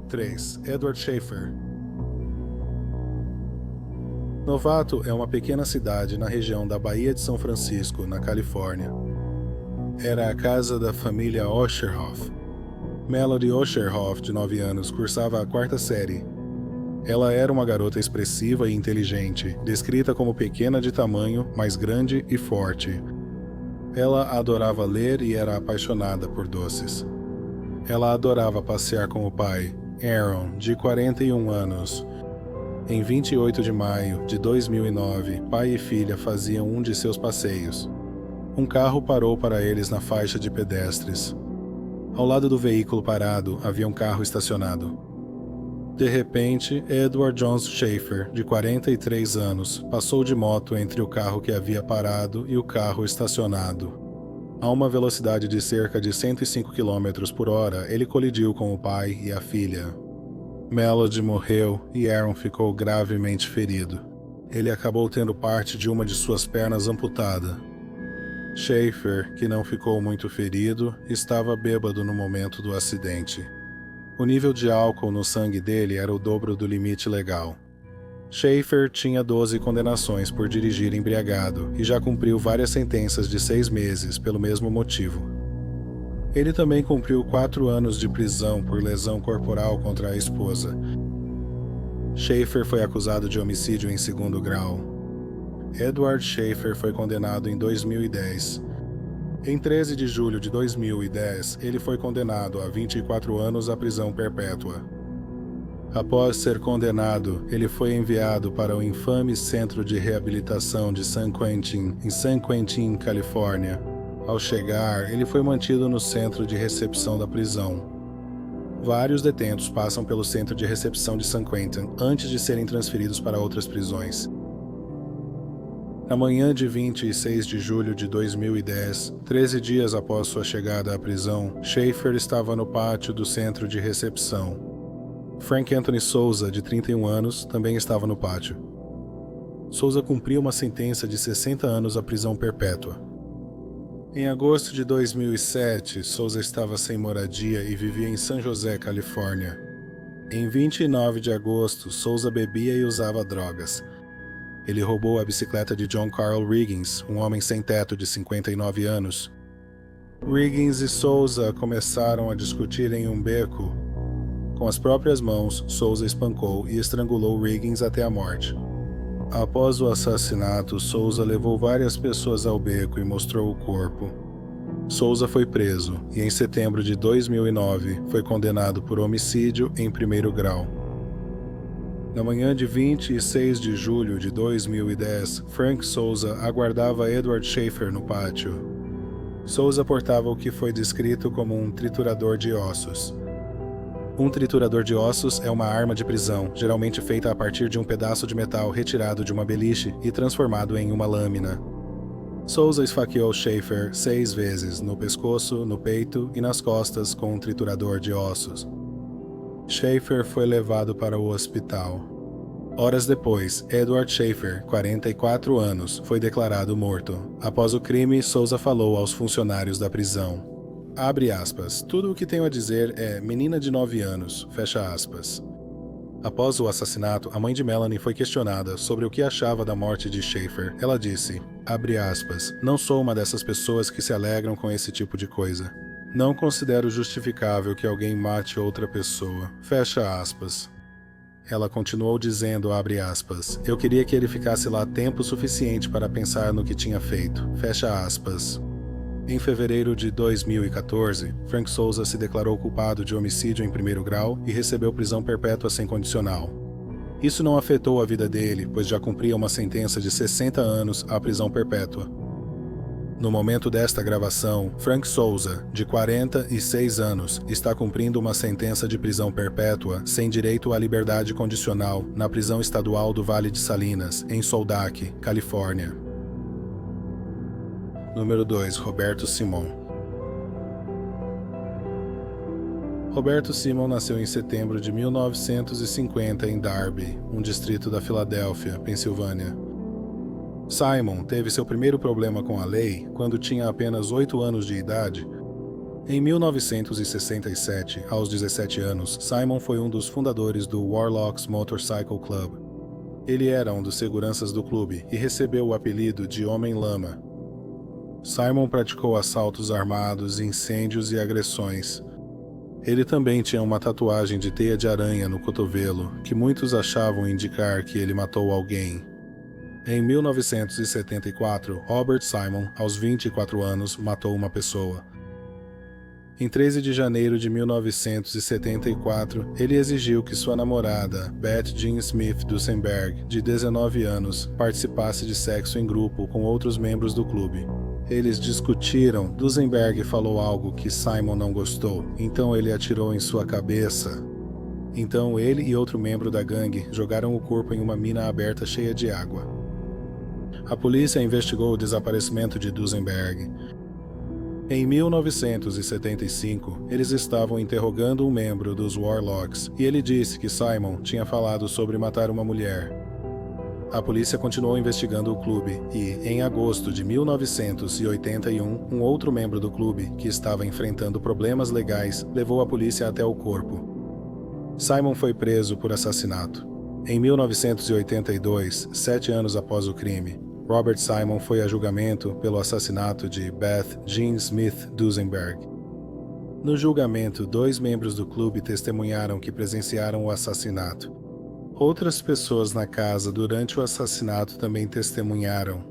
3. Edward Schaefer. Novato é uma pequena cidade na região da Baía de São Francisco, na Califórnia. Era a casa da família Osherhoff. Melody Osherhoff, de 9 anos, cursava a 4ª série. Ela era uma garota expressiva e inteligente, descrita como pequena de tamanho, mas grande e forte. Ela adorava ler e era apaixonada por doces. Ela adorava passear com o pai, Aaron, de 41 anos. Em 28 de maio de 2009, pai e filha faziam um de seus passeios. Um carro parou para eles na faixa de pedestres. Ao lado do veículo parado havia um carro estacionado. De repente, Edward Jones Schaefer, de 43 anos, passou de moto entre o carro que havia parado e o carro estacionado. A uma velocidade de cerca de 105 km por hora, ele colidiu com o pai e a filha. Melody morreu e Aaron ficou gravemente ferido. Ele acabou tendo parte de uma de suas pernas amputada. Schaefer, que não ficou muito ferido, estava bêbado no momento do acidente. O nível de álcool no sangue dele era o dobro do limite legal. Schaefer tinha 12 condenações por dirigir embriagado e já cumpriu várias sentenças de 6 meses pelo mesmo motivo. Ele também cumpriu 4 anos de prisão por lesão corporal contra a esposa. Schaefer foi acusado de homicídio em 2º grau. Edward Schaefer foi condenado em 2010. Em 13 de julho de 2010, ele foi condenado a 24 anos à prisão perpétua. Após ser condenado, ele foi enviado para o infame Centro de Reabilitação de San Quentin, em San Quentin, Califórnia. Ao chegar, ele foi mantido no centro de recepção da prisão. Vários detentos passam pelo centro de recepção de San Quentin antes de serem transferidos para outras prisões. Na manhã de 26 de julho de 2010, 13 dias após sua chegada à prisão, Schaefer estava no pátio do centro de recepção. Frank Anthony Souza, de 31 anos, também estava no pátio. Souza cumpriu uma sentença de 60 anos à prisão perpétua. Em agosto de 2007, Souza estava sem moradia e vivia em San José, Califórnia. Em 29 de agosto, Souza bebia e usava drogas. Ele roubou a bicicleta de John Carl Riggins, um homem sem teto de 59 anos. Riggins e Souza começaram a discutir em um beco. Com as próprias mãos, Souza espancou e estrangulou Riggins até a morte. Após o assassinato, Souza levou várias pessoas ao beco e mostrou o corpo. Souza foi preso e, em setembro de 2009, foi condenado por homicídio em 1º grau. Na manhã de 26 de julho de 2010, Frank Souza aguardava Edward Schaefer no pátio. Souza portava o que foi descrito como um triturador de ossos. Um triturador de ossos é uma arma de prisão, geralmente feita a partir de um pedaço de metal retirado de uma beliche e transformado em uma lâmina. Souza esfaqueou Schaefer 6 vezes, no pescoço, no peito e nas costas com um triturador de ossos. Schaefer foi levado para o hospital. Horas depois, Edward Schaefer, 44 anos, foi declarado morto. Após o crime, Souza falou aos funcionários da prisão. Abre aspas. Tudo o que tenho a dizer é menina de 9 anos. Fecha aspas. Após o assassinato, a mãe de Melanie foi questionada sobre o que achava da morte de Schaefer. Ela disse, abre aspas, não sou uma dessas pessoas que se alegram com esse tipo de coisa. Não considero justificável que alguém mate outra pessoa. Fecha aspas. Ela continuou dizendo, abre aspas, eu queria que ele ficasse lá tempo suficiente para pensar no que tinha feito. Fecha aspas. Em fevereiro de 2014, Frank Souza se declarou culpado de homicídio em 1º grau e recebeu prisão perpétua sem condicional. Isso não afetou a vida dele, pois já cumpria uma sentença de 60 anos à prisão perpétua. No momento desta gravação, Frank Souza, de 46 anos, está cumprindo uma sentença de prisão perpétua sem direito à liberdade condicional na prisão estadual do Vale de Salinas, em Soldac, Califórnia. Número 2. Roberto Simon. Roberto Simon nasceu em setembro de 1950 em Darby, um distrito da Filadélfia, Pensilvânia. Simon teve seu primeiro problema com a lei quando tinha apenas 8 anos de idade. Em 1967, aos 17 anos, Simon foi um dos fundadores do Warlocks Motorcycle Club. Ele era um dos seguranças do clube e recebeu o apelido de Homem-Lama. Simon praticou assaltos armados, incêndios e agressões. Ele também tinha uma tatuagem de teia de aranha no cotovelo, que muitos achavam indicar que ele matou alguém. Em 1974, Robert Simon, aos 24 anos, matou uma pessoa. Em 13 de janeiro de 1974, ele exigiu que sua namorada, Beth Jean Smith Duesenberg, de 19 anos, participasse de sexo em grupo com outros membros do clube. Eles discutiram. Duesenberg falou algo que Simon não gostou, então ele atirou em sua cabeça. Então ele e outro membro da gangue jogaram o corpo em uma mina aberta cheia de água. A polícia investigou o desaparecimento de Duesenberg. Em 1975, eles estavam interrogando um membro dos Warlocks e ele disse que Simon tinha falado sobre matar uma mulher. A polícia continuou investigando o clube e, em agosto de 1981, um outro membro do clube, que estava enfrentando problemas legais, levou a polícia até o corpo. Simon foi preso por assassinato. Em 1982, 7 anos após o crime, Robert Simon foi a julgamento pelo assassinato de Beth Jean Smith Duesenberg. No julgamento, 2 membros do clube testemunharam que presenciaram o assassinato. Outras pessoas na casa durante o assassinato também testemunharam.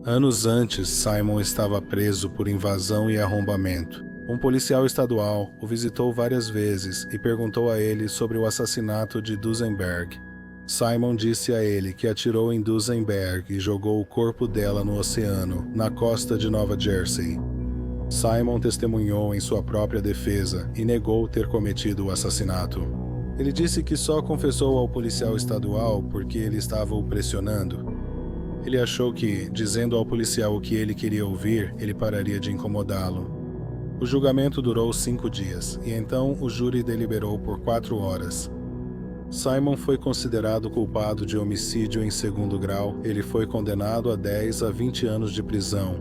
Anos antes, Simon estava preso por invasão e arrombamento. Um policial estadual o visitou várias vezes e perguntou a ele sobre o assassinato de Duesenberg. Simon disse a ele que atirou em Duesenberg e jogou o corpo dela no oceano, na costa de Nova Jersey. Simon testemunhou em sua própria defesa e negou ter cometido o assassinato. Ele disse que só confessou ao policial estadual porque ele estava o pressionando. Ele achou que, dizendo ao policial o que ele queria ouvir, ele pararia de incomodá-lo. O julgamento durou 5 dias, e então o júri deliberou por 4 horas. Simon foi considerado culpado de homicídio em segundo grau. Ele foi condenado a 10 a 20 anos de prisão.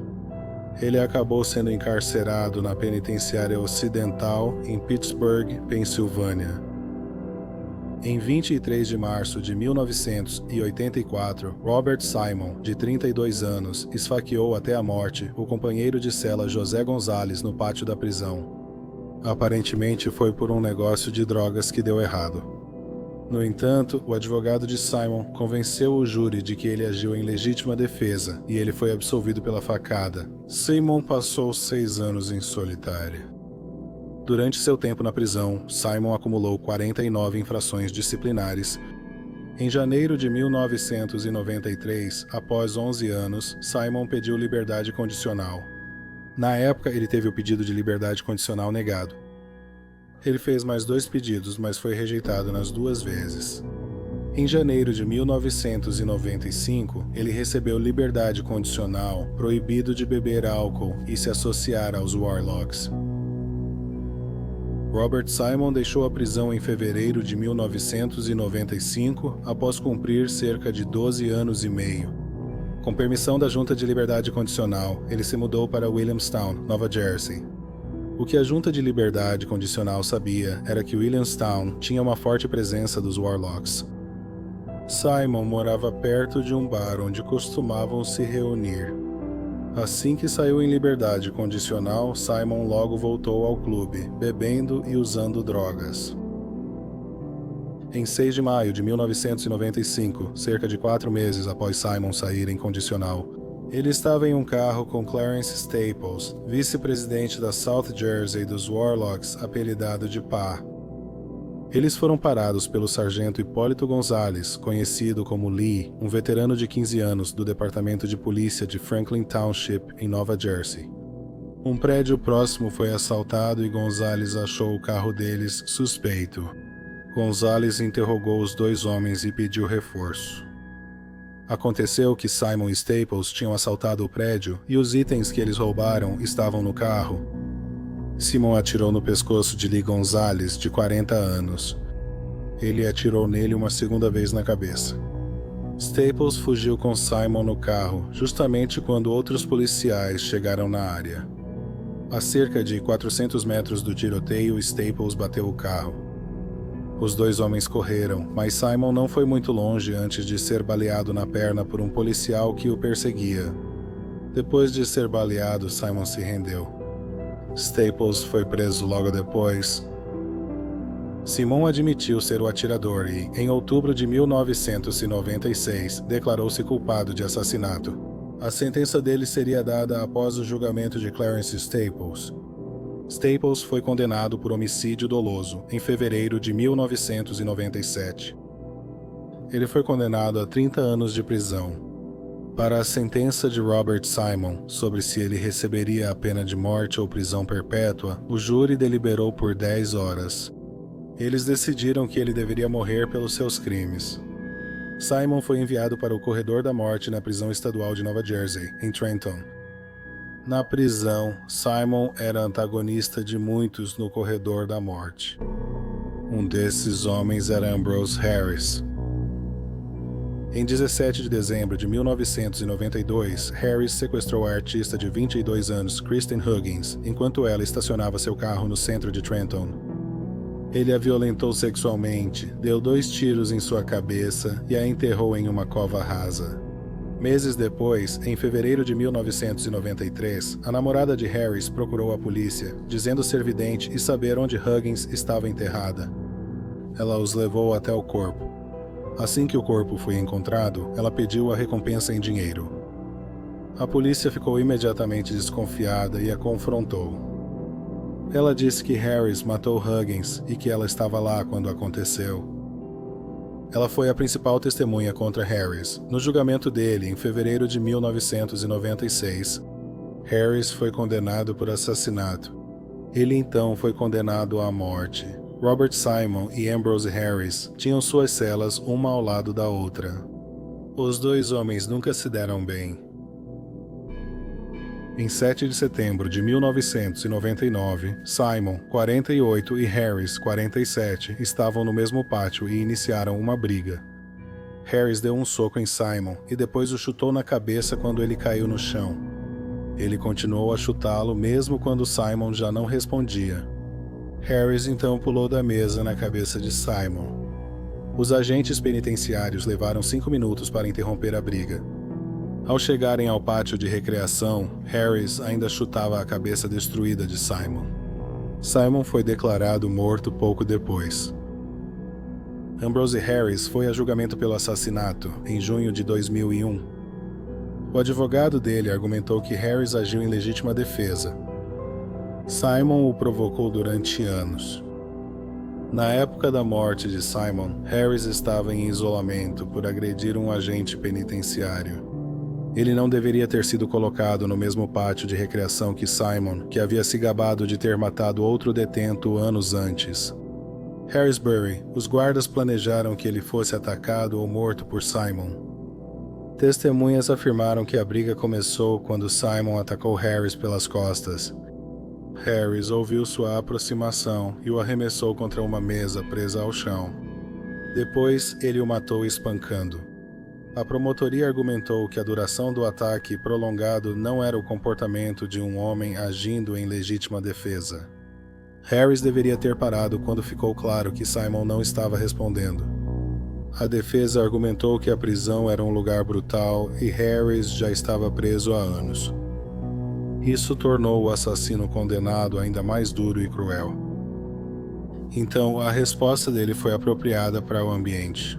Ele acabou sendo encarcerado na penitenciária ocidental em Pittsburgh, Pensilvânia. Em 23 de março de 1984, Robert Simon, de 32 anos, esfaqueou até a morte o companheiro de cela José Gonzalez no pátio da prisão. Aparentemente foi por um negócio de drogas que deu errado. No entanto, o advogado de Simon convenceu o júri de que ele agiu em legítima defesa e ele foi absolvido pela facada. Simon passou 6 anos em solitária. Durante seu tempo na prisão, Simon acumulou 49 infrações disciplinares. Em janeiro de 1993, após 11 anos, Simon pediu liberdade condicional. Na época, ele teve o pedido de liberdade condicional negado. Ele fez mais 2 pedidos, mas foi rejeitado nas 2 vezes. Em janeiro de 1995, ele recebeu liberdade condicional, proibido de beber álcool e se associar aos Warlocks. Robert Simon deixou a prisão em fevereiro de 1995, após cumprir cerca de 12 anos e meio. Com permissão da Junta de Liberdade Condicional, ele se mudou para Williamstown, Nova Jersey. O que a Junta de Liberdade Condicional sabia era que Williamstown tinha uma forte presença dos Warlocks. Simon morava perto de um bar onde costumavam se reunir. Assim que saiu em liberdade condicional, Simon logo voltou ao clube, bebendo e usando drogas. Em 6 de maio de 1995, cerca de 4 meses após Simon sair em condicional, ele estava em um carro com Clarence Staples, vice-presidente da South Jersey dos Warlocks, apelidado de Pá. Eles foram parados pelo sargento Hipólito Gonzalez, conhecido como Lee, um veterano de 15 anos do Departamento de Polícia de Franklin Township, em Nova Jersey. Um prédio próximo foi assaltado e Gonzalez achou o carro deles suspeito. Gonzalez interrogou os 2 homens e pediu reforço. Aconteceu que Simon e Staples tinham assaltado o prédio e os itens que eles roubaram estavam no carro. Simon atirou no pescoço de Lee Gonzalez, de 40 anos. Ele atirou nele uma segunda vez na cabeça. Staples fugiu com Simon no carro, justamente quando outros policiais chegaram na área. A cerca de 400 metros do tiroteio, Staples bateu o carro. Os dois homens correram, mas Simon não foi muito longe antes de ser baleado na perna por um policial que o perseguia. Depois de ser baleado, Simon se rendeu. Staples foi preso logo depois. Simon admitiu ser o atirador e, em outubro de 1996, declarou-se culpado de assassinato. A sentença dele seria dada após o julgamento de Clarence Staples. Staples foi condenado por homicídio doloso em fevereiro de 1997. Ele foi condenado a 30 anos de prisão. Para a sentença de Robert Simon sobre se ele receberia a pena de morte ou prisão perpétua, o júri deliberou por 10 horas. Eles decidiram que ele deveria morrer pelos seus crimes. Simon foi enviado para o corredor da morte na prisão estadual de Nova Jersey, em Trenton. Na prisão, Simon era antagonista de muitos no corredor da morte. Um desses homens era Ambrose Harris. Em 17 de dezembro de 1992, Harris sequestrou a artista de 22 anos Kristen Huggins enquanto ela estacionava seu carro no centro de Trenton. Ele a violentou sexualmente, deu 2 tiros em sua cabeça e a enterrou em uma cova rasa. Meses depois, em fevereiro de 1993, a namorada de Harris procurou a polícia, dizendo ser vidente e saber onde Huggins estava enterrada. Ela os levou até o corpo. Assim que o corpo foi encontrado, ela pediu a recompensa em dinheiro. A polícia ficou imediatamente desconfiada e a confrontou. Ela disse que Harris matou Huggins e que ela estava lá quando aconteceu. Ela foi a principal testemunha contra Harris. No julgamento dele, em fevereiro de 1996, Harris foi condenado por assassinato. Ele então foi condenado à morte. Robert Simon e Ambrose Harris tinham suas celas uma ao lado da outra. Os dois homens nunca se deram bem. Em 7 de setembro de 1999, Simon, 48, e Harris, 47, estavam no mesmo pátio e iniciaram uma briga. Harris deu um soco em Simon e depois o chutou na cabeça quando ele caiu no chão. Ele continuou a chutá-lo mesmo quando Simon já não respondia. Harris então pulou da mesa na cabeça de Simon. Os agentes penitenciários levaram 5 minutos para interromper a briga. Ao chegarem ao pátio de recreação, Harris ainda chutava a cabeça destruída de Simon. Simon foi declarado morto pouco depois. Ambrose Harris foi a julgamento pelo assassinato, em junho de 2001. O advogado dele argumentou que Harris agiu em legítima defesa. Simon o provocou durante anos. Na época da morte de Simon, Harris estava em isolamento por agredir um agente penitenciário. Ele não deveria ter sido colocado no mesmo pátio de recreação que Simon, que havia se gabado de ter matado outro detento anos antes. Harrisburg, os guardas planejaram que ele fosse atacado ou morto por Simon. Testemunhas afirmaram que a briga começou quando Simon atacou Harris pelas costas. Harris ouviu sua aproximação e o arremessou contra uma mesa presa ao chão. Depois, ele o matou espancando. A promotoria argumentou que a duração do ataque prolongado não era o comportamento de um homem agindo em legítima defesa. Harris deveria ter parado quando ficou claro que Simon não estava respondendo. A defesa argumentou que a prisão era um lugar brutal e Harris já estava preso há anos. Isso tornou o assassino condenado ainda mais duro e cruel. Então, a resposta dele foi apropriada para o ambiente.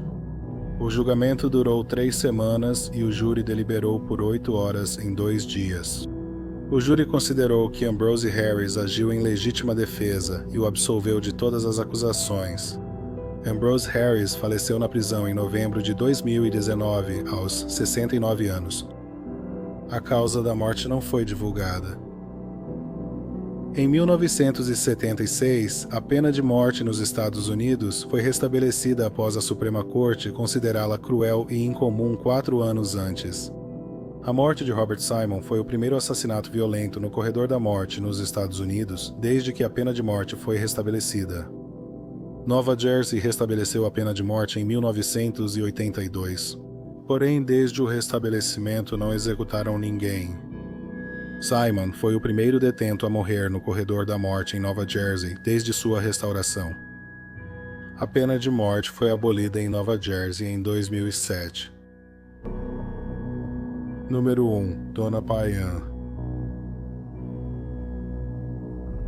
O julgamento durou 3 semanas e o júri deliberou por 8 horas em 2 dias. O júri considerou que Ambrose Harris agiu em legítima defesa e o absolveu de todas as acusações. Ambrose Harris faleceu na prisão em novembro de 2019, aos 69 anos. A causa da morte não foi divulgada. Em 1976, a pena de morte nos Estados Unidos foi restabelecida após a Suprema Corte considerá-la cruel e incomum 4 anos antes. A morte de Robert Simon foi o primeiro assassinato violento no corredor da morte nos Estados Unidos desde que a pena de morte foi restabelecida. Nova Jersey restabeleceu a pena de morte em 1982. Porém, desde o restabelecimento não executaram ninguém. Simon foi o primeiro detento a morrer no corredor da morte em Nova Jersey desde sua restauração. A pena de morte foi abolida em Nova Jersey em 2007. Número 1. Donna Payan.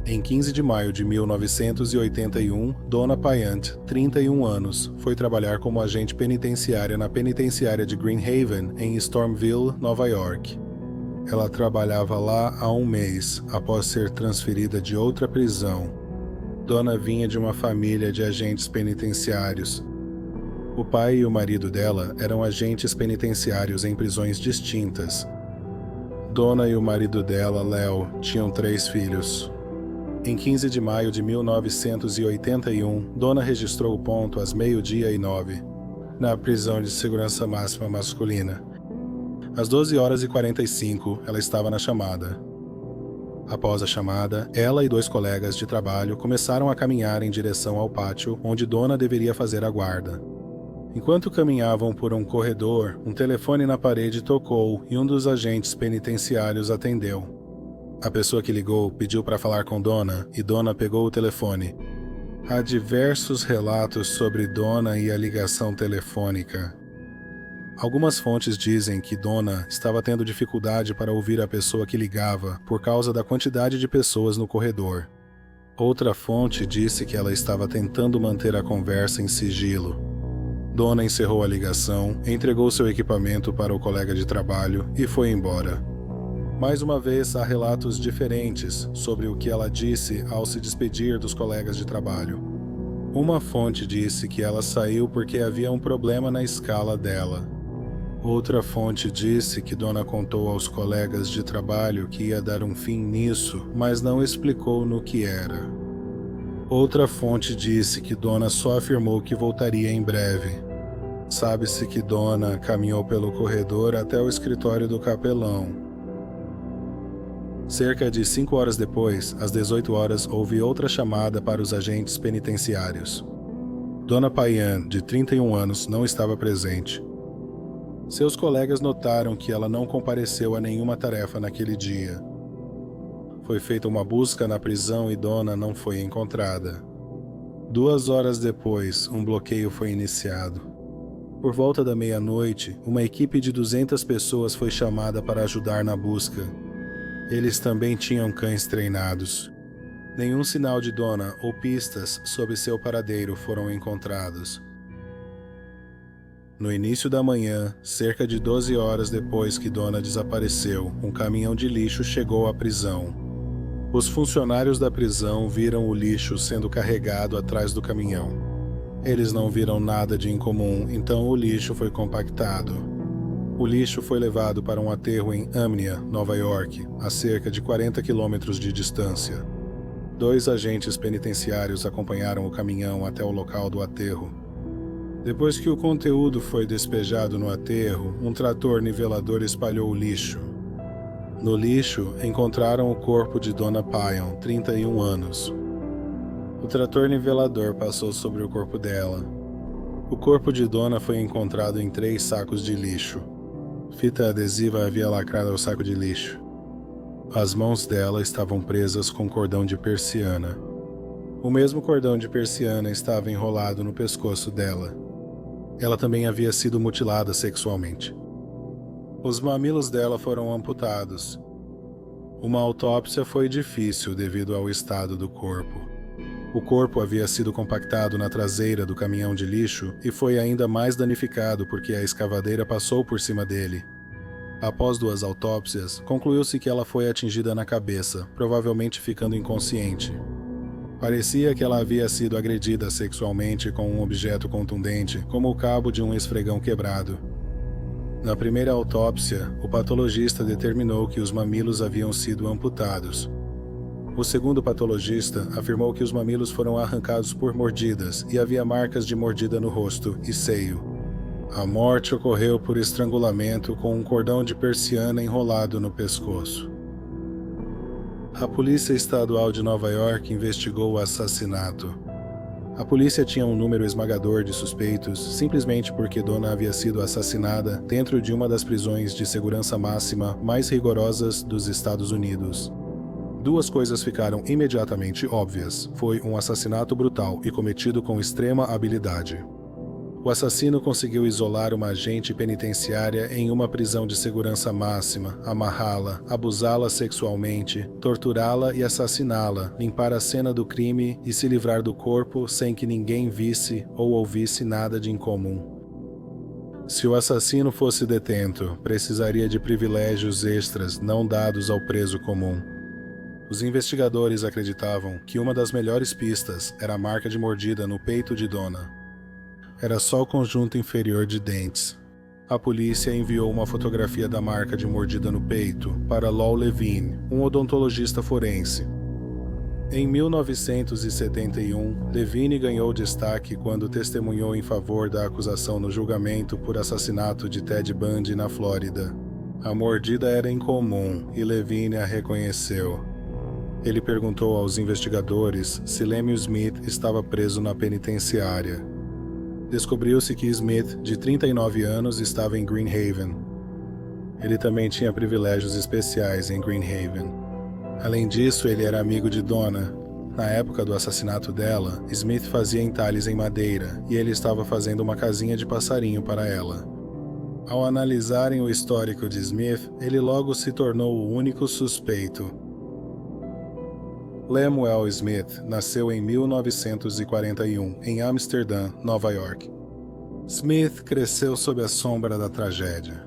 Em 15 de maio de 1981, Donna Payant, 31 anos, foi trabalhar como agente penitenciária na penitenciária de Green Haven, em Stormville, Nova York. Ela trabalhava lá há um mês, após ser transferida de outra prisão. Donna vinha de uma família de agentes penitenciários. O pai e o marido dela eram agentes penitenciários em prisões distintas. Donna e o marido dela, Leo, tinham 3 filhos. Em 15 de maio de 1981, Donna registrou o ponto às 12h09, na prisão de segurança máxima masculina. Às 12h45, ela estava na chamada. Após a chamada, ela e 2 colegas de trabalho começaram a caminhar em direção ao pátio onde Donna deveria fazer a guarda. Enquanto caminhavam por um corredor, um telefone na parede tocou e um dos agentes penitenciários atendeu. A pessoa que ligou pediu para falar com Donna e Donna pegou o telefone. Há diversos relatos sobre Donna e a ligação telefônica. Algumas fontes dizem que Donna estava tendo dificuldade para ouvir a pessoa que ligava por causa da quantidade de pessoas no corredor. Outra fonte disse que ela estava tentando manter a conversa em sigilo. Donna encerrou a ligação, entregou seu equipamento para o colega de trabalho e foi embora. Mais uma vez, há relatos diferentes sobre o que ela disse ao se despedir dos colegas de trabalho. Uma fonte disse que ela saiu porque havia um problema na escala dela. Outra fonte disse que Donna contou aos colegas de trabalho que ia dar um fim nisso, mas não explicou no que era. Outra fonte disse que Donna só afirmou que voltaria em breve. Sabe-se que Donna caminhou pelo corredor até o escritório do capelão. Cerca de 5 horas depois, às 18 horas, houve outra chamada para os agentes penitenciários. Donna Payan, de 31 anos, não estava presente. Seus colegas notaram que ela não compareceu a nenhuma tarefa naquele dia. Foi feita uma busca na prisão e Donna não foi encontrada. 2 horas depois, um bloqueio foi iniciado. Por volta da meia-noite, uma equipe de 200 pessoas foi chamada para ajudar na busca. Eles também tinham cães treinados. Nenhum sinal de Donna ou pistas sobre seu paradeiro foram encontrados. No início da manhã, cerca de 12 horas depois que Donna desapareceu, um caminhão de lixo chegou à prisão. Os funcionários da prisão viram o lixo sendo carregado atrás do caminhão. Eles não viram nada de incomum, então o lixo foi compactado. O lixo foi levado para um aterro em Amnia, Nova York, a cerca de 40 quilômetros de distância. 2 agentes penitenciários acompanharam o caminhão até o local do aterro. Depois que o conteúdo foi despejado no aterro, um trator nivelador espalhou o lixo. No lixo, encontraram o corpo de Donna Payan, 31 anos. O trator nivelador passou sobre o corpo dela. O corpo de Donna foi encontrado em 3 sacos de lixo. Fita adesiva havia lacrado o saco de lixo. As mãos dela estavam presas com cordão de persiana. O mesmo cordão de persiana estava enrolado no pescoço dela. Ela também havia sido mutilada sexualmente. Os mamilos dela foram amputados. Uma autópsia foi difícil devido ao estado do corpo. O corpo havia sido compactado na traseira do caminhão de lixo e foi ainda mais danificado porque a escavadeira passou por cima dele. Após 2 autópsias, concluiu-se que ela foi atingida na cabeça, provavelmente ficando inconsciente. Parecia que ela havia sido agredida sexualmente com um objeto contundente, como o cabo de um esfregão quebrado. Na primeira autópsia, o patologista determinou que os mamilos haviam sido amputados. O segundo patologista afirmou que os mamilos foram arrancados por mordidas e havia marcas de mordida no rosto e seio. A morte ocorreu por estrangulamento com um cordão de persiana enrolado no pescoço. A Polícia Estadual de Nova York investigou o assassinato. A polícia tinha um número esmagador de suspeitos simplesmente porque Donna havia sido assassinada dentro de uma das prisões de segurança máxima mais rigorosas dos Estados Unidos. Duas coisas ficaram imediatamente óbvias. Foi um assassinato brutal e cometido com extrema habilidade. O assassino conseguiu isolar uma agente penitenciária em uma prisão de segurança máxima, amarrá-la, abusá-la sexualmente, torturá-la e assassiná-la, limpar a cena do crime e se livrar do corpo sem que ninguém visse ou ouvisse nada de incomum. Se o assassino fosse detento, precisaria de privilégios extras não dados ao preso comum. Os investigadores acreditavam que uma das melhores pistas era a marca de mordida no peito de Donna. Era só o conjunto inferior de dentes. A polícia enviou uma fotografia da marca de mordida no peito para Lowell Levine, um odontologista forense. Em 1971, Levine ganhou destaque quando testemunhou em favor da acusação no julgamento por assassinato de Ted Bundy na Flórida. A mordida era incomum e Levine a reconheceu. Ele perguntou aos investigadores se Lemuel Smith estava preso na penitenciária. Descobriu-se que Smith, de 39 anos, estava em Green Haven. Ele também tinha privilégios especiais em Green Haven. Além disso, ele era amigo de Donna. Na época do assassinato dela, Smith fazia entalhes em madeira e ele estava fazendo uma casinha de passarinho para ela. Ao analisarem o histórico de Smith, ele logo se tornou o único suspeito. Lemuel Smith nasceu em 1941, em Amsterdã, Nova York. Smith cresceu sob a sombra da tragédia.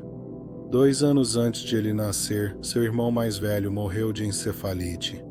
2 anos antes de ele nascer, seu irmão mais velho morreu de encefalite.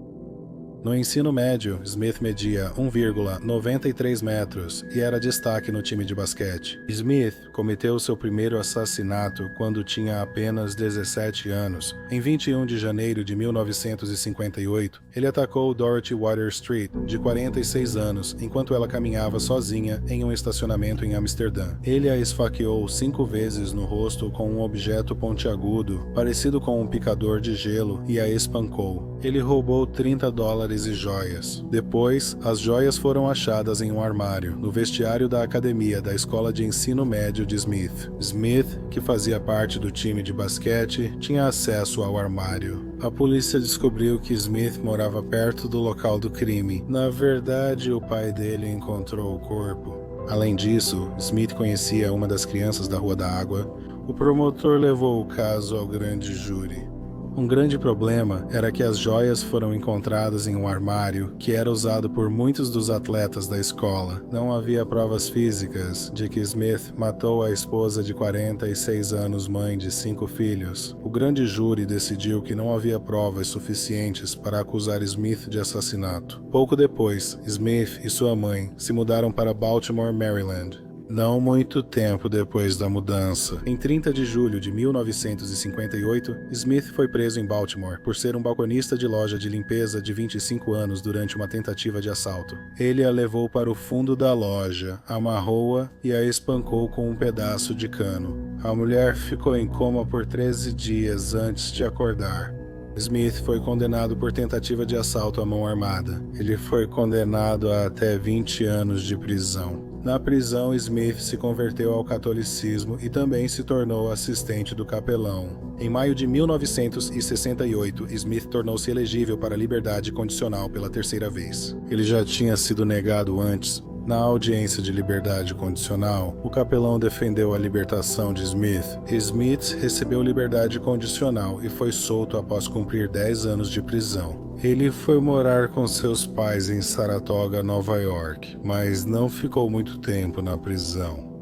No ensino médio, Smith media 1,93 metros e era destaque no time de basquete. Smith cometeu seu primeiro assassinato quando tinha apenas 17 anos. Em 21 de janeiro de 1958, ele atacou Dorothy Water Street, de 46 anos, enquanto ela caminhava sozinha em um estacionamento em Amsterdã. Ele a esfaqueou 5 vezes no rosto com um objeto pontiagudo, parecido com um picador de gelo, e a espancou. Ele roubou $30 e joias. Depois, as joias foram achadas em um armário, no vestiário da academia da escola de ensino médio de Smith. Smith, que fazia parte do time de basquete, tinha acesso ao armário. A polícia descobriu que Smith morava perto do local do crime. Na verdade, o pai dele encontrou o corpo. Além disso, Smith conhecia uma das crianças da Rua da Água. O promotor levou o caso ao grande júri. Um grande problema era que as joias foram encontradas em um armário que era usado por muitos dos atletas da escola. Não havia provas físicas de que Smith matou a esposa de 46 anos, mãe de 5 filhos. O grande júri decidiu que não havia provas suficientes para acusar Smith de assassinato. Pouco depois, Smith e sua mãe se mudaram para Baltimore, Maryland. Não muito tempo depois da mudança, em 30 de julho de 1958, Smith foi preso em Baltimore por ser um balconista de loja de limpeza de 25 anos durante uma tentativa de assalto. Ele a levou para o fundo da loja, amarrou-a e a espancou com um pedaço de cano. A mulher ficou em coma por 13 dias antes de acordar. Smith foi condenado por tentativa de assalto à mão armada. Ele foi condenado a até 20 anos de prisão. Na prisão, Smith se converteu ao catolicismo e também se tornou assistente do capelão. Em maio de 1968, Smith tornou-se elegível para a liberdade condicional pela 3ª vez. Ele já tinha sido negado antes. Na audiência de liberdade condicional, o capelão defendeu a libertação de Smith. Smith recebeu liberdade condicional e foi solto após cumprir 10 anos de prisão. Ele foi morar com seus pais em Saratoga, Nova York, mas não ficou muito tempo na prisão.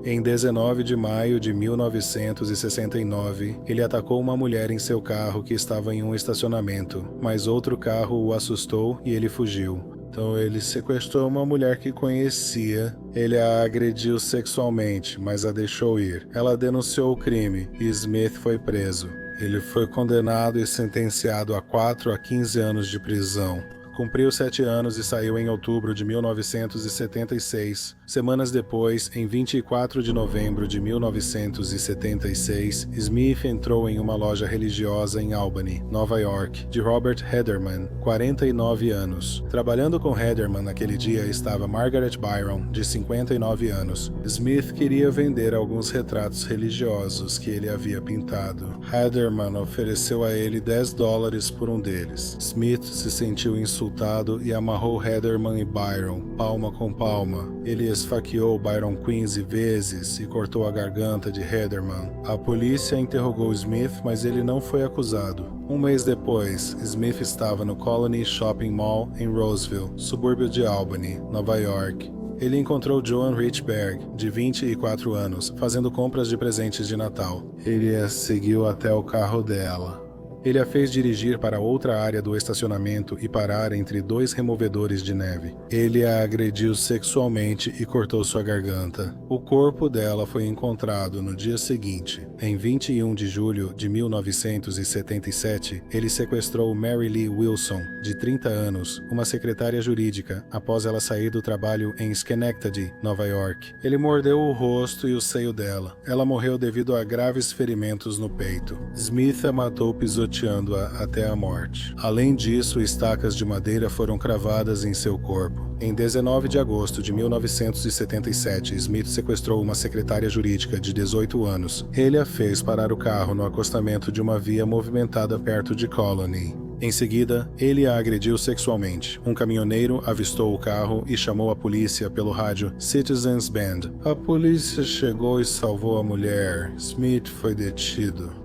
Em 19 de maio de 1969, ele atacou uma mulher em seu carro que estava em um estacionamento, mas outro carro o assustou e ele fugiu. Então ele sequestrou uma mulher que conhecia, ele a agrediu sexualmente, mas a deixou ir. Ela denunciou o crime e Smith foi preso. Ele foi condenado e sentenciado a 4 a 15 anos de prisão. Cumpriu 7 anos e saiu em outubro de 1976. Semanas depois, em 24 de novembro de 1976, Smith entrou em uma loja religiosa em Albany, Nova York, de Robert Hederman, 49 anos. Trabalhando com Hederman naquele dia estava Margaret Byron, de 59 anos. Smith queria vender alguns retratos religiosos que ele havia pintado. Hederman ofereceu a ele $10 por um deles. Smith se sentiu insultado e amarrou Hederman e Byron, palma com palma. Ele esfaqueou Byron 15 vezes e cortou a garganta de Hederman. A polícia interrogou Smith, mas ele não foi acusado. Um mês depois, Smith estava no Colony Shopping Mall em Roseville, subúrbio de Albany, Nova York. Ele encontrou Joan Richberg, de 24 anos, fazendo compras de presentes de Natal. Ele a seguiu até o carro dela. Ele a fez dirigir para outra área do estacionamento e parar entre 2 removedores de neve. Ele a agrediu sexualmente e cortou sua garganta. O corpo dela foi encontrado no dia seguinte. Em 21 de julho de 1977, ele sequestrou Mary Lee Wilson, de 30 anos, uma secretária jurídica, após ela sair do trabalho em Schenectady, Nova York. Ele mordeu o rosto e o seio dela. Ela morreu devido a graves ferimentos no peito. Smith a matou pisoteando até a morte. Além disso, estacas de madeira foram cravadas em seu corpo. Em 19 de agosto de 1977, Smith sequestrou uma secretária jurídica de 18 anos. Ele a fez parar o carro no acostamento de uma via movimentada perto de Colony. Em seguida, ele a agrediu sexualmente. Um caminhoneiro avistou o carro e chamou a polícia pelo rádio Citizens Band. A polícia chegou e salvou a mulher. Smith foi detido.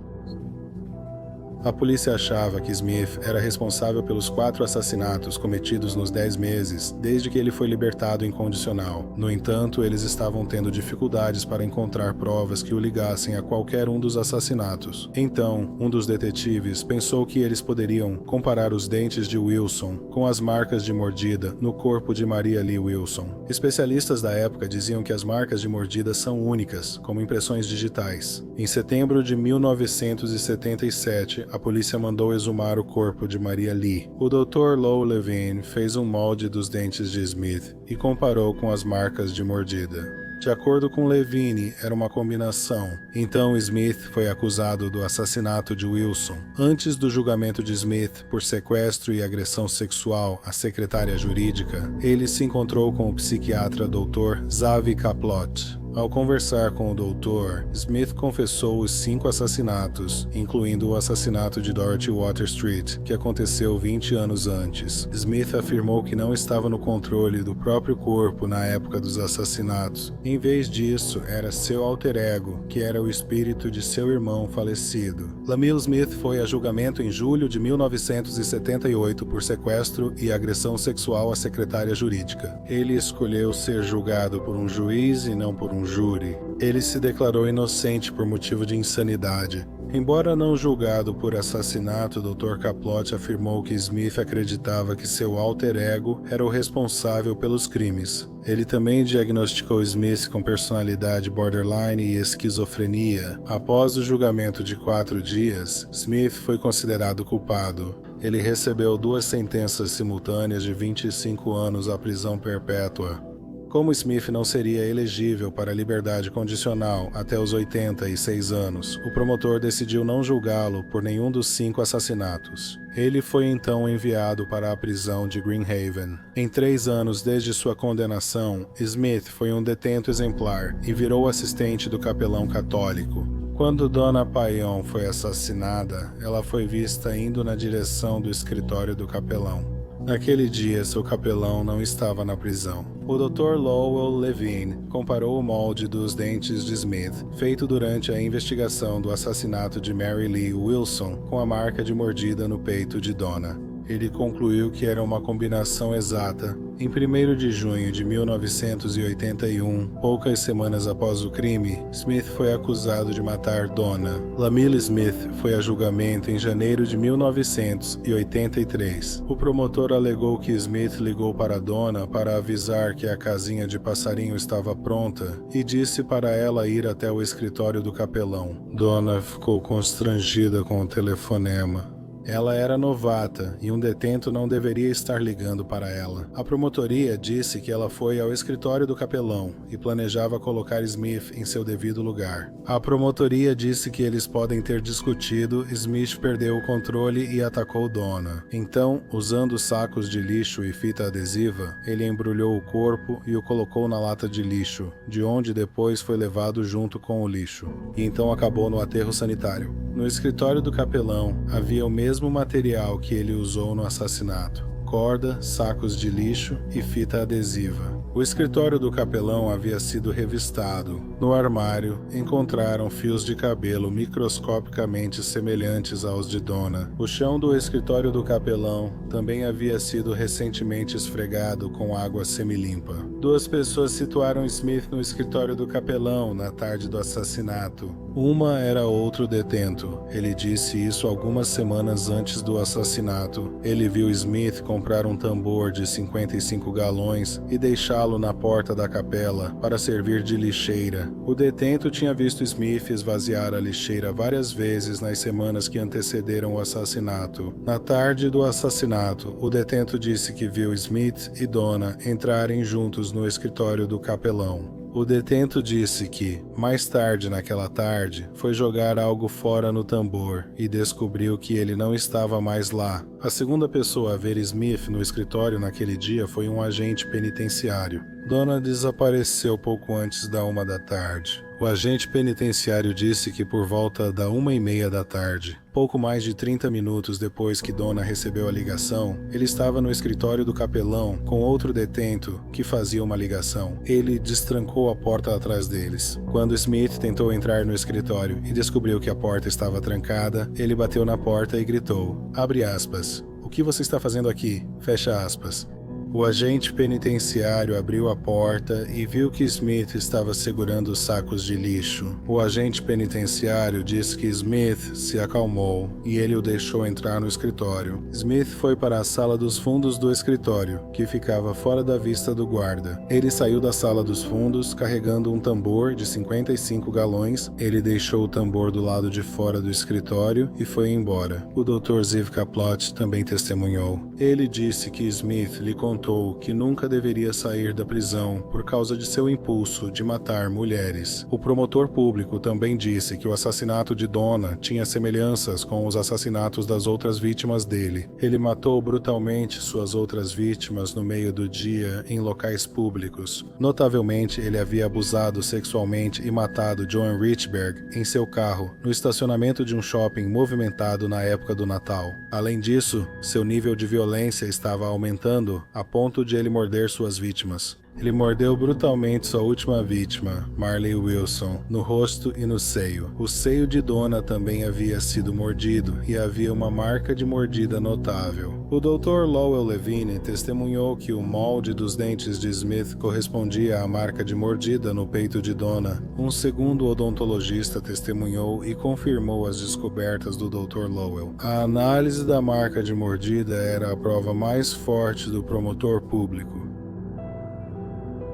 A polícia achava que Smith era responsável pelos 4 assassinatos cometidos nos 10 meses desde que ele foi libertado incondicional. No entanto, eles estavam tendo dificuldades para encontrar provas que o ligassem a qualquer um dos assassinatos. Então, um dos detetives pensou que eles poderiam comparar os dentes de Wilson com as marcas de mordida no corpo de Maria Lee Wilson. Especialistas da época diziam que as marcas de mordida são únicas, como impressões digitais. Em setembro de 1977, a polícia mandou exumar o corpo de Maria Lee. O Dr. Lou Levine fez um molde dos dentes de Smith e comparou com as marcas de mordida. De acordo com Levine, era uma combinação. Então Smith foi acusado do assassinato de Wilson. Antes do julgamento de Smith por sequestro e agressão sexual à secretária jurídica, ele se encontrou com o psiquiatra Dr. Zavi Kaplot. Ao conversar com o doutor, Smith confessou os 5 assassinatos, incluindo o assassinato de Dorothy Water Street, que aconteceu 20 anos antes. Smith afirmou que não estava no controle do próprio corpo na época dos assassinatos. Em vez disso, era seu alter ego, que era o espírito de seu irmão falecido. Lamil Smith foi a julgamento em julho de 1978 por sequestro e agressão sexual à secretária jurídica. Ele escolheu ser julgado por um juiz e não por um júri. Ele se declarou inocente por motivo de insanidade. Embora não julgado por assassinato, Dr. Kaplot afirmou que Smith acreditava que seu alter ego era o responsável pelos crimes. Ele também diagnosticou Smith com personalidade borderline e esquizofrenia. Após o julgamento de 4 dias, Smith foi considerado culpado. Ele recebeu 2 sentenças simultâneas de 25 anos à prisão perpétua. Como Smith não seria elegível para liberdade condicional até os 86 anos, o promotor decidiu não julgá-lo por nenhum dos 5 assassinatos. Ele foi então enviado para a prisão de Greenhaven. Em 3 anos desde sua condenação, Smith foi um detento exemplar e virou assistente do capelão católico. Quando Donna Payon foi assassinada, ela foi vista indo na direção do escritório do capelão. Naquele dia, seu capelão não estava na prisão. O Dr. Lowell Levine comparou o molde dos dentes de Smith, feito durante a investigação do assassinato de Mary Lee Wilson, com a marca de mordida no peito de Donna. Ele concluiu que era uma combinação exata. Em 1º de junho de 1981, poucas semanas após o crime, Smith foi acusado de matar Donna. Lamil Smith foi a julgamento em janeiro de 1983. O promotor alegou que Smith ligou para Donna para avisar que a casinha de passarinho estava pronta e disse para ela ir até o escritório do capelão. Donna ficou constrangida com o telefonema. Ela era novata e um detento não deveria estar ligando para ela. A promotoria disse que ela foi ao escritório do capelão e planejava colocar Smith em seu devido lugar. A promotoria disse que eles podem ter discutido, Smith perdeu o controle e atacou Donna. Então, usando sacos de lixo e fita adesiva, ele embrulhou o corpo e o colocou na lata de lixo, de onde depois foi levado junto com o lixo, e então acabou no aterro sanitário. No escritório do capelão havia o mesmo material que ele usou no assassinato: corda, sacos de lixo e fita adesiva. O escritório do capelão havia sido revistado. No armário, encontraram fios de cabelo microscopicamente semelhantes aos de Donna. O chão do escritório do capelão também havia sido recentemente esfregado com água semilimpa. 2 pessoas situaram Smith no escritório do capelão na tarde do assassinato. Uma era outro detento. Ele disse isso algumas semanas antes do assassinato. Ele viu Smith comprar um tambor de 55 galões e deixá-lo na porta da capela para servir de lixeira. O detento tinha visto Smith esvaziar a lixeira várias vezes nas semanas que antecederam o assassinato. Na tarde do assassinato, o detento disse que viu Smith e Donna entrarem juntos no escritório do capelão. O detento disse que, mais tarde naquela tarde, foi jogar algo fora no tambor e descobriu que ele não estava mais lá. A segunda pessoa a ver Smith no escritório naquele dia foi um agente penitenciário. Donna desapareceu pouco antes da 1 da tarde. O agente penitenciário disse que por volta da 1:30 da tarde, pouco mais de 30 minutos depois que Donna recebeu a ligação, ele estava no escritório do capelão com outro detento que fazia uma ligação. Ele destrancou a porta atrás deles. Quando Smith tentou entrar no escritório e descobriu que a porta estava trancada, ele bateu na porta e gritou, abre aspas, "O que você está fazendo aqui?" Fecha aspas. O agente penitenciário abriu a porta e viu que Smith estava segurando os sacos de lixo. O agente penitenciário disse que Smith se acalmou e ele o deixou entrar no escritório. Smith foi para a sala dos fundos do escritório, que ficava fora da vista do guarda. Ele saiu da sala dos fundos carregando um tambor de 55 galões. Ele deixou o tambor do lado de fora do escritório e foi embora. O Dr. Ziv Kaplot também testemunhou. Ele disse que Smith lhe contou que nunca deveria sair da prisão por causa de seu impulso de matar mulheres. O promotor público também disse que o assassinato de Donna tinha semelhanças com os assassinatos das outras vítimas dele. Ele matou brutalmente suas outras vítimas no meio do dia em locais públicos. Notavelmente, ele havia abusado sexualmente e matado Joan Richberg em seu carro, no estacionamento de um shopping movimentado na época do Natal. Além disso, seu nível de violência estava aumentando a ponto de ele morder suas vítimas. Ele mordeu brutalmente sua última vítima, Marley Wilson, no rosto e no seio. O seio de Donna também havia sido mordido e havia uma marca de mordida notável. O Dr. Lowell Levine testemunhou que o molde dos dentes de Smith correspondia à marca de mordida no peito de Donna. Um segundo odontologista testemunhou e confirmou as descobertas do Dr. Lowell. A análise da marca de mordida era a prova mais forte do promotor público.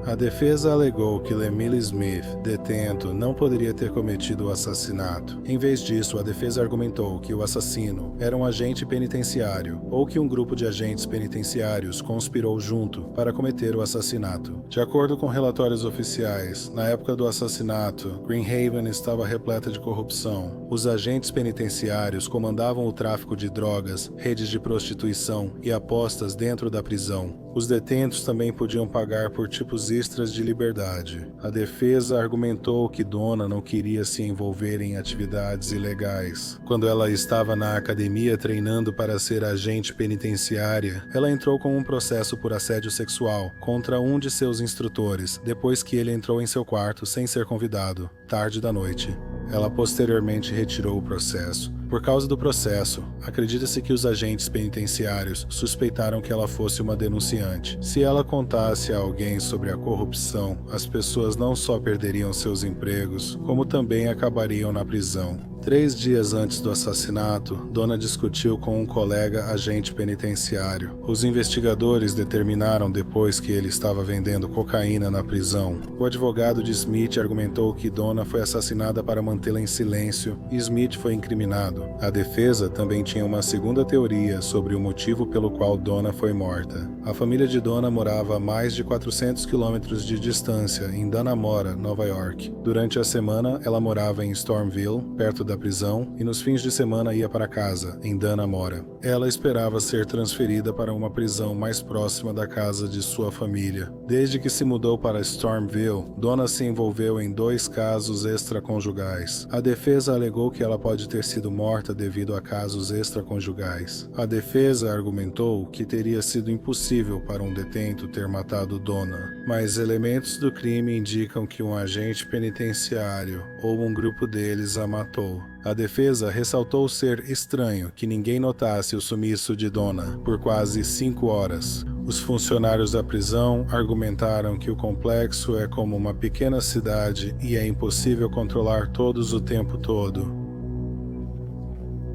A defesa alegou que Lemille Smith, detento, não poderia ter cometido o assassinato. Em vez disso, a defesa argumentou que o assassino era um agente penitenciário ou que um grupo de agentes penitenciários conspirou junto para cometer o assassinato. De acordo com relatórios oficiais, na época do assassinato, Greenhaven estava repleta de corrupção. Os agentes penitenciários comandavam o tráfico de drogas, redes de prostituição e apostas dentro da prisão. Os detentos também podiam pagar por tipos extras de liberdade. A defesa argumentou que Donna não queria se envolver em atividades ilegais. Quando ela estava na academia treinando para ser agente penitenciária, ela entrou com um processo por assédio sexual contra um de seus instrutores, depois que ele entrou em seu quarto sem ser convidado, tarde da noite. Ela posteriormente retirou o processo. Por causa do processo, acredita-se que os agentes penitenciários suspeitaram que ela fosse uma denunciante. Se ela contasse a alguém sobre a corrupção, as pessoas não só perderiam seus empregos, como também acabariam na prisão. 3 dias antes do assassinato, Donna discutiu com um colega agente penitenciário. Os investigadores determinaram depois que ele estava vendendo cocaína na prisão. O advogado de Smith argumentou que Donna foi assassinada para mantê-la em silêncio e Smith foi incriminado. A defesa também tinha uma segunda teoria sobre o motivo pelo qual Donna foi morta. A família de Donna morava a mais de 400 quilômetros de distância, em Dannemora, Nova York. Durante a semana, ela morava em Stormville, perto da prisão, e nos fins de semana ia para casa, em Dannemora. Ela esperava ser transferida para uma prisão mais próxima da casa de sua família. Desde que se mudou para Stormville, Donna se envolveu em 2 casos extraconjugais. A defesa alegou que ela pode ter sido morta devido a casos extraconjugais. A defesa argumentou que teria sido impossível para um detento ter matado Donna, mas elementos do crime indicam que um agente penitenciário ou um grupo deles a matou. A defesa ressaltou ser estranho que ninguém notasse o sumiço de Donna por quase 5 horas. Os funcionários da prisão argumentaram que o complexo é como uma pequena cidade e é impossível controlar todos o tempo todo.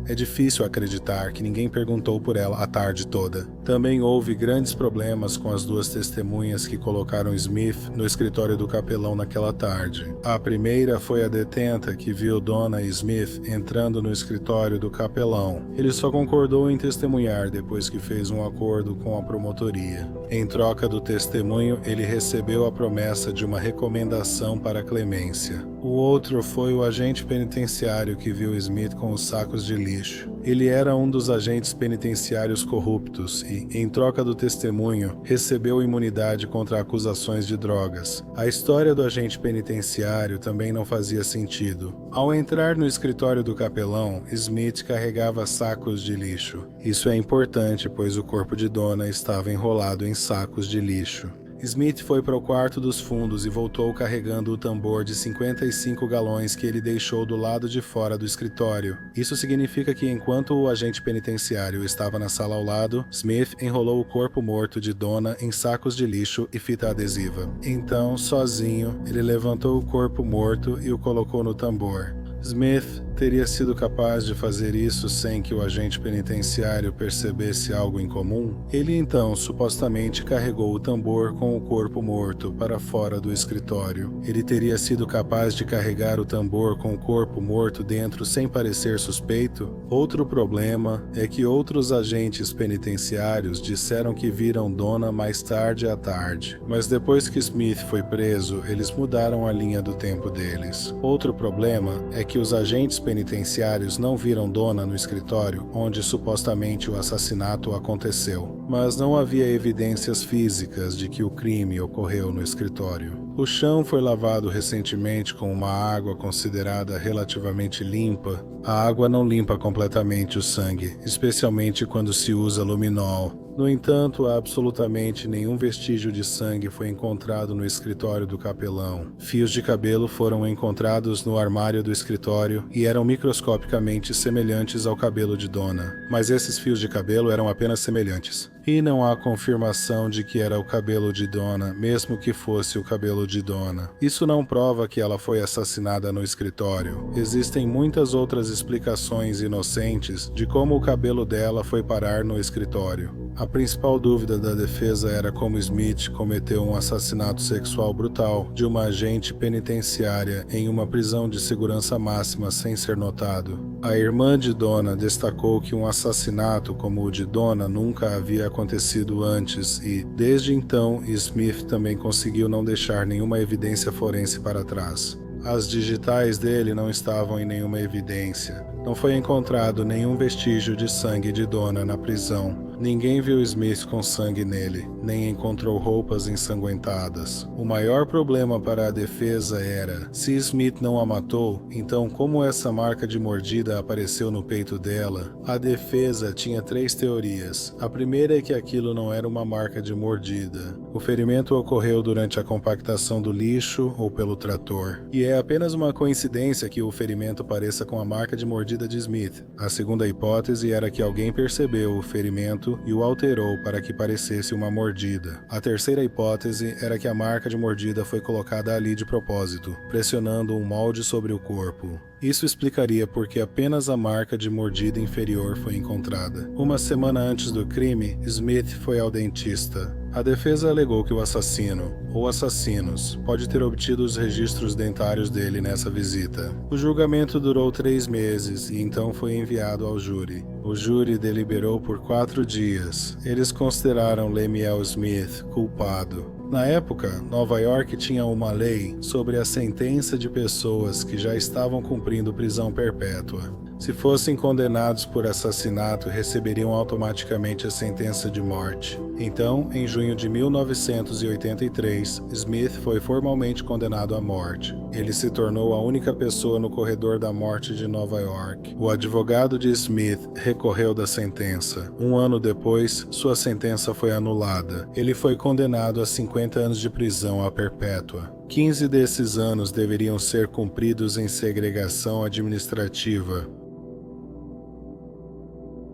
É difícil acreditar que ninguém perguntou por ela a tarde toda. Também houve grandes problemas com as 2 testemunhas que colocaram Smith no escritório do capelão naquela tarde. A primeira foi a detenta que viu Donna e Smith entrando no escritório do capelão. Ele só concordou em testemunhar depois que fez um acordo com a promotoria. Em troca do testemunho, ele recebeu a promessa de uma recomendação para clemência. O outro foi o agente penitenciário que viu Smith com os sacos de lixo. Ele era um dos agentes penitenciários corruptos e, em troca do testemunho, recebeu imunidade contra acusações de drogas. A história do agente penitenciário também não fazia sentido. Ao entrar no escritório do capelão, Smith carregava sacos de lixo. Isso é importante, pois o corpo de Donna estava enrolado em sacos de lixo. Smith foi para o quarto dos fundos e voltou carregando o tambor de 55 galões que ele deixou do lado de fora do escritório. Isso significa que enquanto o agente penitenciário estava na sala ao lado, Smith enrolou o corpo morto de Donna em sacos de lixo e fita adesiva. Então, sozinho, ele levantou o corpo morto e o colocou no tambor. Smith teria sido capaz de fazer isso sem que o agente penitenciário percebesse algo incomum? Ele então supostamente carregou o tambor com o corpo morto para fora do escritório. Ele teria sido capaz de carregar o tambor com o corpo morto dentro sem parecer suspeito? Outro problema é que outros agentes penitenciários disseram que viram Donna mais tarde à tarde, mas depois que Smith foi preso, eles mudaram a linha do tempo deles. Outro problema é que os agentes penitenciários não viram Donna no escritório onde supostamente o assassinato aconteceu, mas não havia evidências físicas de que o crime ocorreu no escritório. O chão foi lavado recentemente com uma água considerada relativamente limpa. A água não limpa completamente o sangue, especialmente quando se usa luminol. No entanto, absolutamente nenhum vestígio de sangue foi encontrado no escritório do capelão. Fios de cabelo foram encontrados no armário do escritório e eram microscopicamente semelhantes ao cabelo de Donna. Mas esses fios de cabelo eram apenas semelhantes. E não há confirmação de que era o cabelo de Donna, mesmo que fosse o cabelo de Donna. Isso não prova que ela foi assassinada no escritório. Existem muitas outras explicações inocentes de como o cabelo dela foi parar no escritório. A principal dúvida da defesa era como Smith cometeu um assassinato sexual brutal de uma agente penitenciária em uma prisão de segurança máxima sem ser notado. A irmã de Donna destacou que um assassinato como o de Donna nunca havia acontecido antes e, desde então, Smith também conseguiu não deixar nenhuma evidência forense para trás. As digitais dele não estavam em nenhuma evidência. Não foi encontrado nenhum vestígio de sangue de Donna na prisão. Ninguém viu Smith com sangue nele, nem encontrou roupas ensanguentadas. O maior problema para a defesa era, se Smith não a matou, então como essa marca de mordida apareceu no peito dela? A defesa tinha 3 teorias. A primeira é que aquilo não era uma marca de mordida. O ferimento ocorreu durante a compactação do lixo ou pelo trator, e é apenas uma coincidência que o ferimento pareça com a marca de mordida de Smith. A segunda hipótese era que alguém percebeu o ferimento e o alterou para que parecesse uma mordida. A terceira hipótese era que a marca de mordida foi colocada ali de propósito, pressionando um molde sobre o corpo. Isso explicaria por que apenas a marca de mordida inferior foi encontrada. Uma semana antes do crime, Smith foi ao dentista. A defesa alegou que o assassino, ou assassinos, pode ter obtido os registros dentários dele nessa visita. O julgamento durou 3 meses e então foi enviado ao júri. O júri deliberou por 4 dias. Eles consideraram Lemuel Smith culpado. Na época, Nova York tinha uma lei sobre a sentença de pessoas que já estavam cumprindo prisão perpétua. Se fossem condenados por assassinato, receberiam automaticamente a sentença de morte. Então, em junho de 1983, Smith foi formalmente condenado à morte. Ele se tornou a única pessoa no corredor da morte de Nova York. O advogado de Smith recorreu da sentença. 1 ano depois, sua sentença foi anulada. Ele foi condenado a 50 anos de prisão à perpétua. 15 desses anos deveriam ser cumpridos em segregação administrativa.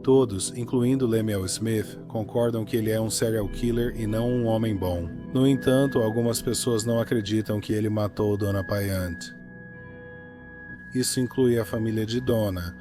Todos, incluindo Lemuel Smith, concordam que ele é um serial killer e não um homem bom. No entanto, algumas pessoas não acreditam que ele matou Donna Payant. Isso inclui a família de Donna.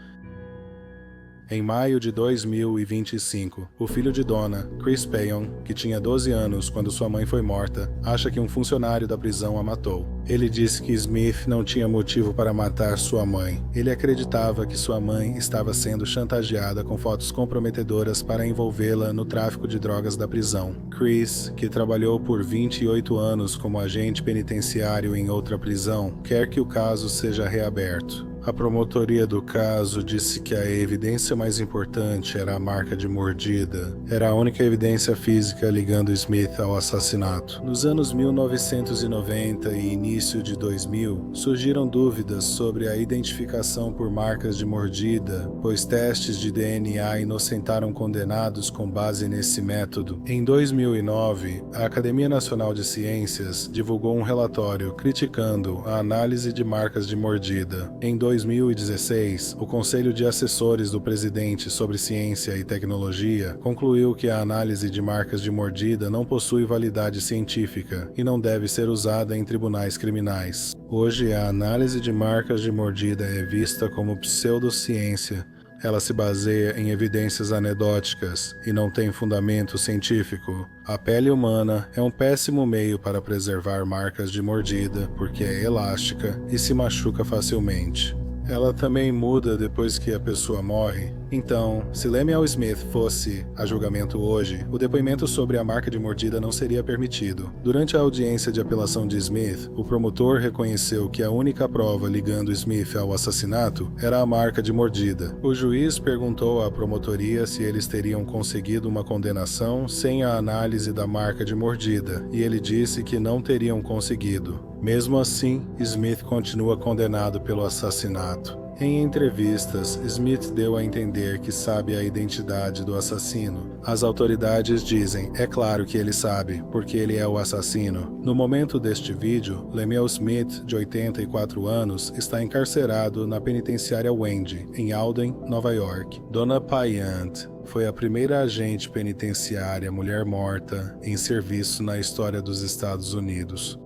Em maio de 2025, o filho de Donna, Chris Payon, que tinha 12 anos quando sua mãe foi morta, acha que um funcionário da prisão a matou. Ele disse que Smith não tinha motivo para matar sua mãe. Ele acreditava que sua mãe estava sendo chantageada com fotos comprometedoras para envolvê-la no tráfico de drogas da prisão. Chris, que trabalhou por 28 anos como agente penitenciário em outra prisão, quer que o caso seja reaberto. A promotoria do caso disse que a evidência mais importante era a marca de mordida. Era a única evidência física ligando Smith ao assassinato. Nos anos 1990 e início de 2000, surgiram dúvidas sobre a identificação por marcas de mordida, pois testes de DNA inocentaram condenados com base nesse método. Em 2009, a Academia Nacional de Ciências divulgou um relatório criticando a análise de marcas de mordida. Em 2016, o Conselho de Assessores do Presidente sobre Ciência e Tecnologia concluiu que a análise de marcas de mordida não possui validade científica e não deve ser usada em tribunais criminais. Hoje, a análise de marcas de mordida é vista como pseudociência. Ela se baseia em evidências anedóticas e não tem fundamento científico. A pele humana é um péssimo meio para preservar marcas de mordida porque é elástica e se machuca facilmente. Ela também muda depois que a pessoa morre. Então, se Lemuel Smith fosse a julgamento hoje, o depoimento sobre a marca de mordida não seria permitido. Durante a audiência de apelação de Smith, o promotor reconheceu que a única prova ligando Smith ao assassinato era a marca de mordida. O juiz perguntou à promotoria se eles teriam conseguido uma condenação sem a análise da marca de mordida, e ele disse que não teriam conseguido. Mesmo assim, Smith continua condenado pelo assassinato. Em entrevistas, Smith deu a entender que sabe a identidade do assassino. As autoridades dizem, é claro que ele sabe, porque ele é o assassino. No momento deste vídeo, Lemuel Smith, de 84 anos, está encarcerado na penitenciária Wendy, em Alden, Nova York. Donna Payant foi a primeira agente penitenciária mulher morta em serviço na história dos Estados Unidos.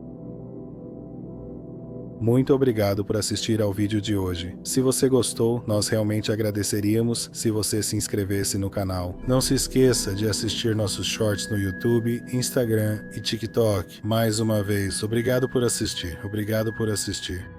Muito obrigado por assistir ao vídeo de hoje. Se você gostou, nós realmente agradeceríamos se você se inscrevesse no canal. Não se esqueça de assistir nossos shorts no YouTube, Instagram e TikTok. Mais uma vez, obrigado por assistir. Obrigado por assistir.